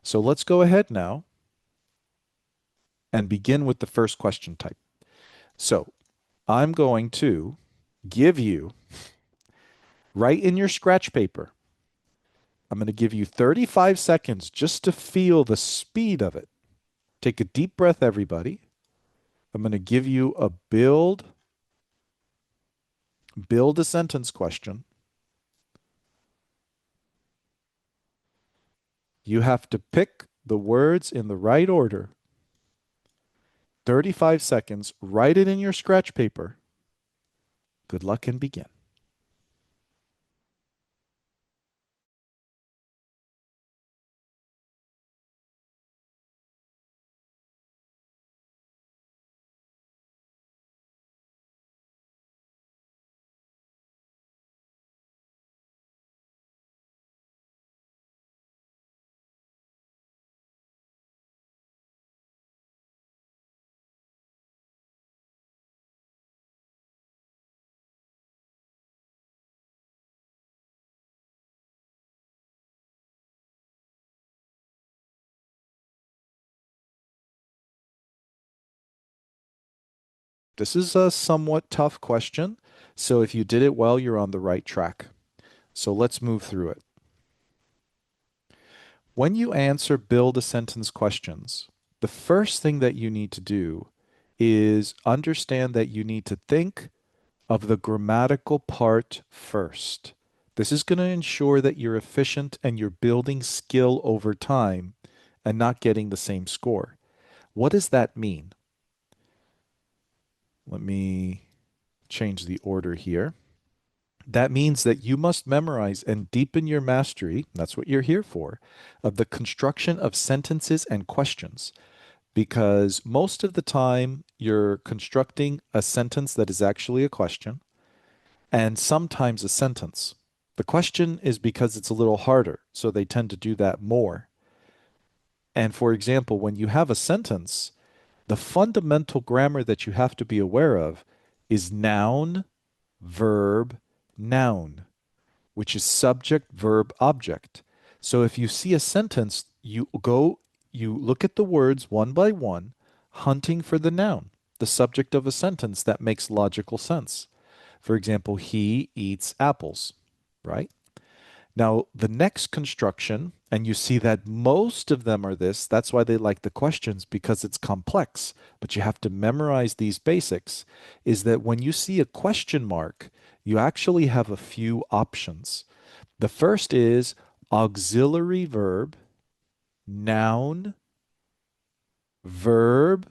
So let's go ahead now and begin with the first question type. So I'm going to give you, right in your scratch paper, I'm going to give you 35 seconds just to feel the speed of it. Take a deep breath, everybody. I'm going to give you a build a sentence question. You have to pick the words in the right order. 35 seconds, write it in your scratch paper. Good luck and begin. This is a somewhat tough question. So if you did it well, you're on the right track. So let's move through it. When you answer build a sentence questions, the first thing that you need to do is understand that you need to think of the grammatical part first. This is going to ensure that you're efficient and you're building skill over time and not getting the same score. What does that mean? Let me change the order here. That means that you must memorize and deepen your mastery, that's what you're here for, of the construction of sentences and questions. Because most of the time you're constructing a sentence that is actually a question and sometimes a sentence. The question is because it's a little harder, so they tend to do that more. And for example, when you have a sentence, the fundamental grammar that you have to be aware of is noun, verb, noun, which is subject, verb, object. So if you see a sentence, you look at the words one by one, hunting for the noun, the subject of a sentence that makes logical sense. For example, he eats apples, right? Now, the next construction, and you see that most of them are this, that's why they like the questions because it's complex, but you have to memorize these basics, is that when you see a question mark, you actually have a few options. The first is auxiliary verb, noun, verb,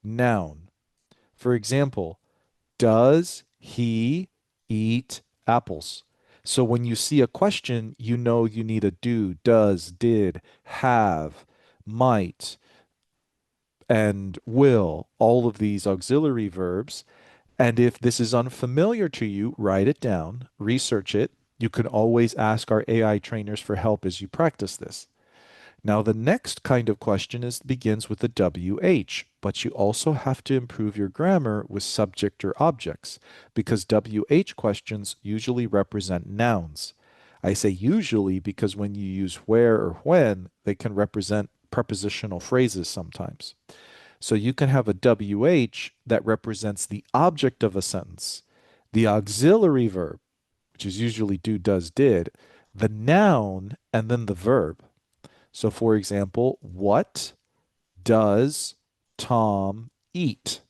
noun. For example, does he eat apples? So when you see a question, you know you need a do, does, did, have, might, and will, all of these auxiliary verbs. And if this is unfamiliar to you, write it down, research it. You can always ask our AI trainers for help as you practice this. Now, the next kind of question begins with the WH, but you also have to improve your grammar with subject or objects because WH questions usually represent nouns. I say usually because when you use where or when, they can represent prepositional phrases sometimes. So you can have a WH that represents the object of a sentence, the auxiliary verb, which is usually do, does, did, the noun, and then the verb. So, for example, what does Tom eat?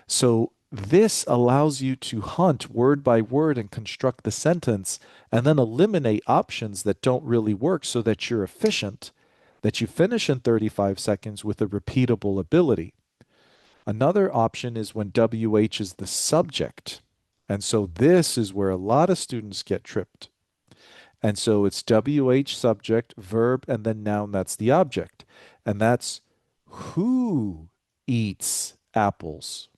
So, this allows you to hunt word by word and construct the sentence and then eliminate options that don't really work so that you're efficient, that you finish in 35 seconds with a repeatable ability. Another option is when WH is the subject. And so, this is where a lot of students get tripped. And so it's WH subject, verb, and then noun, that's the object. And that's who eats apples.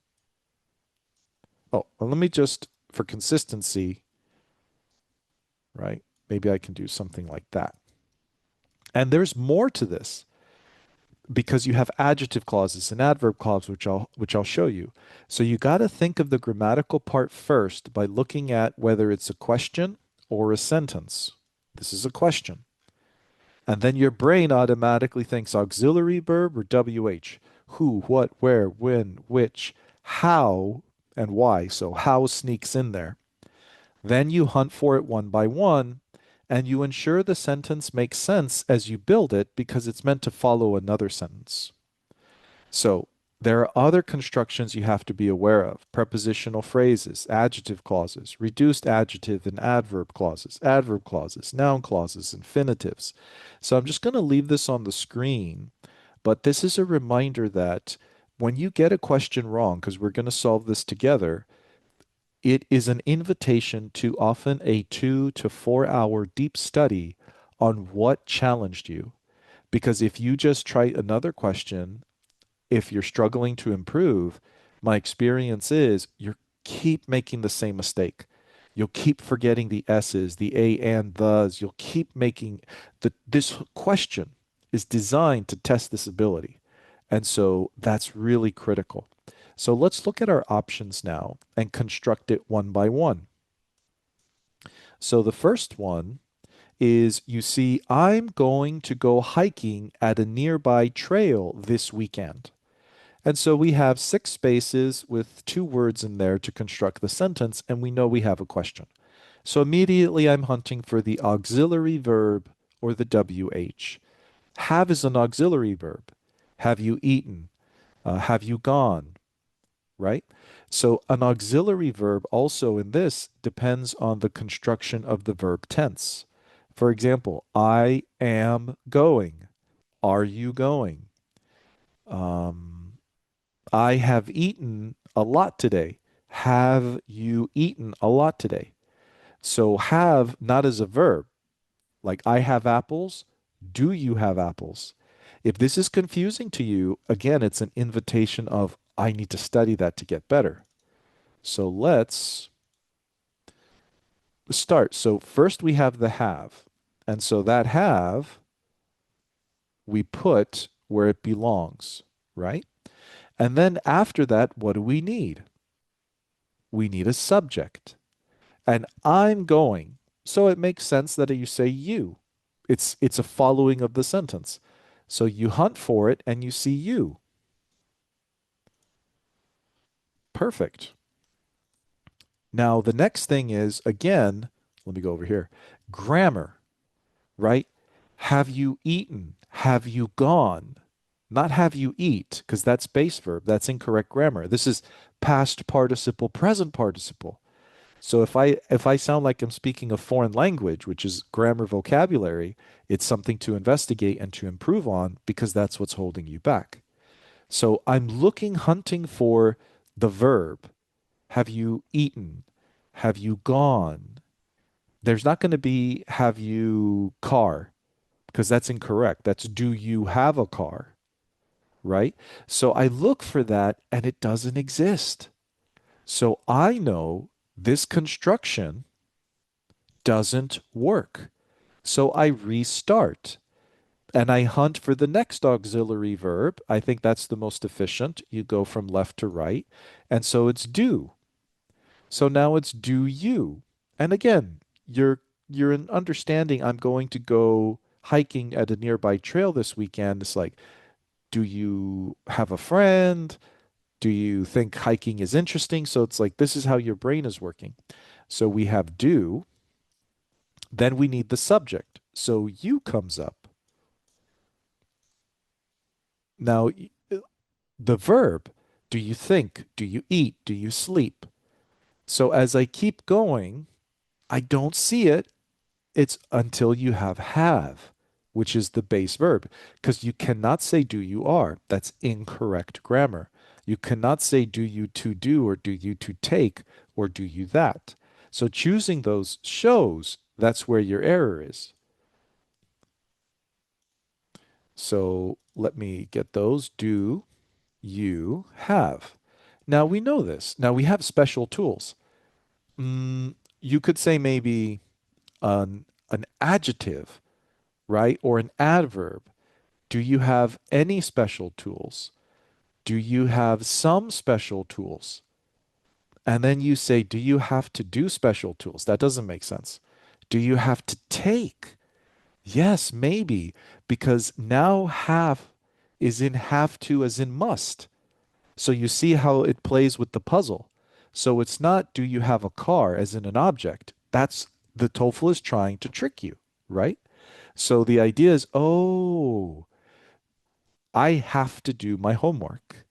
Oh, well, let me just, for consistency, right? Maybe I can do something like that. And there's more to this because you have adjective clauses and adverb clauses, which I'll show you. So you got to think of the grammatical part first by looking at whether it's a question or a sentence. This is a question. And then your brain automatically thinks auxiliary verb or WH. Who, what, where, when, which, how, and why. So how sneaks in there. Then you hunt for it one by one, and you ensure the sentence makes sense as you build it because it's meant to follow another sentence. So there are other constructions you have to be aware of: prepositional phrases, adjective clauses, reduced adjective and adverb clauses, noun clauses, infinitives. So I'm just going to leave this on the screen, but this is a reminder that when you get a question wrong, because we're going to solve this together, it is an invitation to often a 2 to 4 hour deep study on what challenged you. Because if you just try another question, if you're struggling to improve, my experience is you keep making the same mistake. You'll keep forgetting the S's, the A and thes. You'll keep making this question is designed to test this ability. And so that's really critical. So let's look at our options now and construct it one by one. So the first one is you see, I'm going to go hiking at a nearby trail this weekend. And so we have 6 spaces with 2 words in there to construct the sentence, and we know we have a question. So immediately I'm hunting for the auxiliary verb or the WH. Have is an auxiliary verb. Have you eaten? Have you gone? Right? So an auxiliary verb also in this depends on the construction of the verb tense. For example, I am going. Are you going? Um, I have eaten a lot today. Have you eaten a lot today? So have not as a verb, like I have apples. Do you have apples? If this is confusing to you, again, it's an invitation of I need to study that to get better. So let's start. So first we have the have. And so that have we put where it belongs, right? And then after that, what do we need? We need a subject. And I'm going. So it makes sense that you say you. It's a following of the sentence. So you hunt for it and you see you. Perfect. Now the next thing is again, let me go over here. Grammar, right? Have you eaten? Have you gone? Not have you eat, because that's base verb. That's incorrect grammar. This is past participle, present participle. So if I sound like I'm speaking a foreign language, which is grammar vocabulary, it's something to investigate and to improve on because that's what's holding you back. So I'm looking, hunting for the verb. Have you eaten? Have you gone? There's not going to be have you car because that's incorrect. That's do you have a car, right? So I look for that and it doesn't exist. So I know this construction doesn't work. So I restart and I hunt for the next auxiliary verb. I think that's the most efficient. You go from left to right. And so it's do. So now it's do you. And again, you're in understanding I'm going to go hiking at a nearby trail this weekend. It's like, do you have a friend? Do you think hiking is interesting? So it's like this is how your brain is working. So we have do, then we need the subject. So you comes up. Now, the verb, do you think? Do you eat? Do you sleep? So as I keep going, I don't see it. It's until you have, which is the base verb, because you cannot say do you are. That's incorrect grammar. You cannot say do you to do or do you to take or do you that. So choosing those shows that's where your error is. So let me get those. Do you have? Now we know this. Now we have special tools. You could say maybe an adjective, right? Or an adverb. Do you have any special tools? Do you have some special tools? And then you say, do you have to do special tools? That doesn't make sense. Do you have to take? Yes, maybe, because now have is in have to as in must. So you see how it plays with the puzzle. So it's not do you have a car as in an object. That's the TOEFL is trying to trick you, right? So the idea is, oh, I have to do my homework.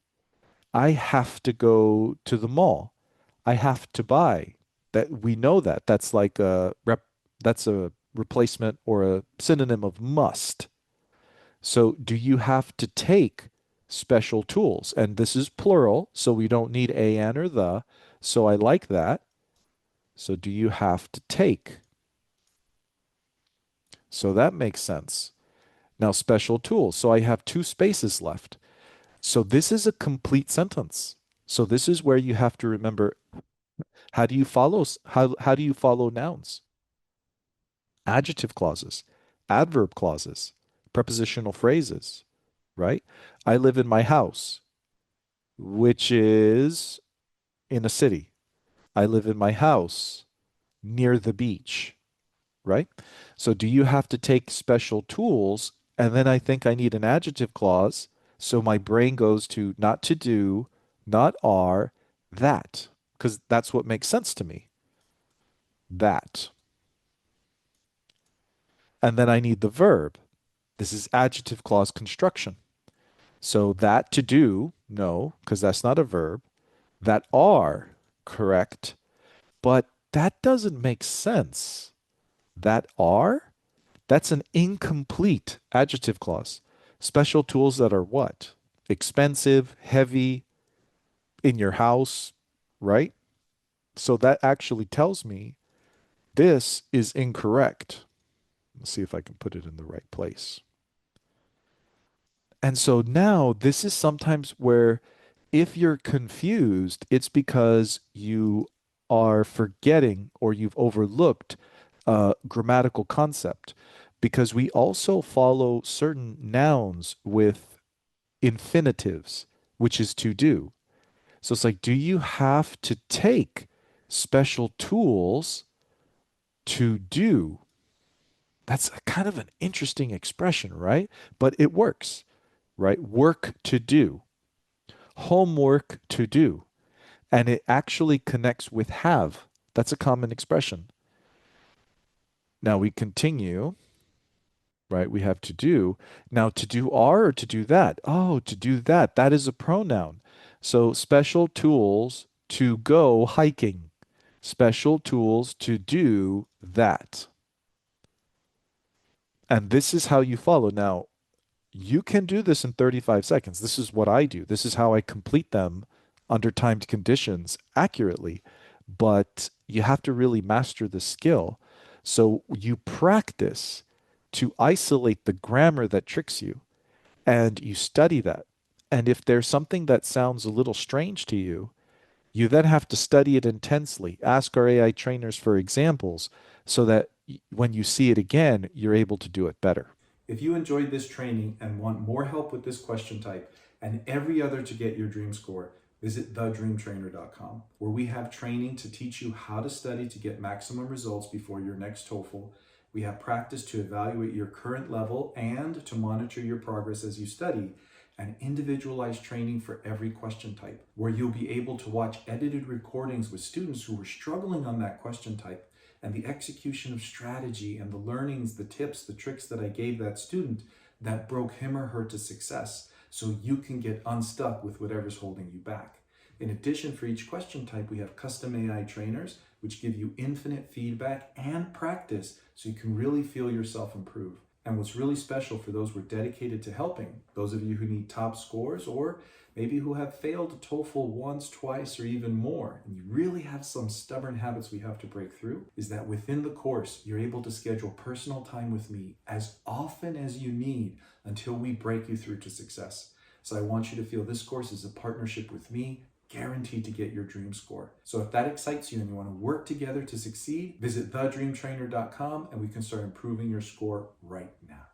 I have to go to the mall. I have to buy. That we know that. That's like that's a replacement or a synonym of must. So do you have to take special tools? And this is plural, so we don't need a an or the. So I like that. So do you have to take? So that makes sense. Now special tools. So I have two spaces left. So this is a complete sentence. So this is where you have to remember how do you follow nouns? Adjective clauses, adverb clauses, prepositional phrases, right? I live in my house, which is in a city. I live in my house near the beach, right? So do you have to take special tools? And then I think I need an adjective clause. So my brain goes to not to do, not are, that, because that's what makes sense to me. That. And then I need the verb. This is adjective clause construction. So that to do, no, because that's not a verb. That are, correct. But that doesn't make sense. That are? That's an incomplete adjective clause. Special tools that are what? Expensive, heavy, in your house, right? So that actually tells me this is incorrect. Let's see if I can put it in the right place. And so now this is sometimes where if you're confused, it's because you are forgetting or you've overlooked a grammatical concept. Because we also follow certain nouns with infinitives, which is to do. So it's like, do you have to take special tools to do? That's a kind of an interesting expression, right? But it works, right? Work to do, homework to do. And it actually connects with have. That's a common expression. Now we continue, right? We have to do. Now to do are or to do that? Oh, to do that. That is a pronoun. So special tools to go hiking, special tools to do that. And this is how you follow. Now, you can do this in 35 seconds. This is what I do. This is how I complete them under timed conditions accurately. But you have to really master the skill. So you practice to isolate the grammar that tricks you and you study that. And if there's something that sounds a little strange to you, you then have to study it intensely. Ask our AI trainers for examples so that when you see it again, you're able to do it better. If you enjoyed this training and want more help with this question type and every other to get your dream score, visit thedreamtrainer.com, where we have training to teach you how to study to get maximum results before your next TOEFL. We have practice to evaluate your current level and to monitor your progress as you study, and individualized training for every question type, where you'll be able to watch edited recordings with students who were struggling on that question type and the execution of strategy and the learnings, the tips, the tricks that I gave that student that broke him or her to success so you can get unstuck with whatever's holding you back. In addition, for each question type, we have custom AI trainers which give you infinite feedback and practice so you can really feel yourself improve. And what's really special for those we're dedicated to helping, those of you who need top scores or maybe who have failed TOEFL once, twice, or even more, and you really have some stubborn habits we have to break through, is that within the course, you're able to schedule personal time with me as often as you need until we break you through to success. So I want you to feel this course is a partnership with me, guaranteed to get your dream score. So if that excites you and you want to work together to succeed, visit thedreamtrainer.com and we can start improving your score right now.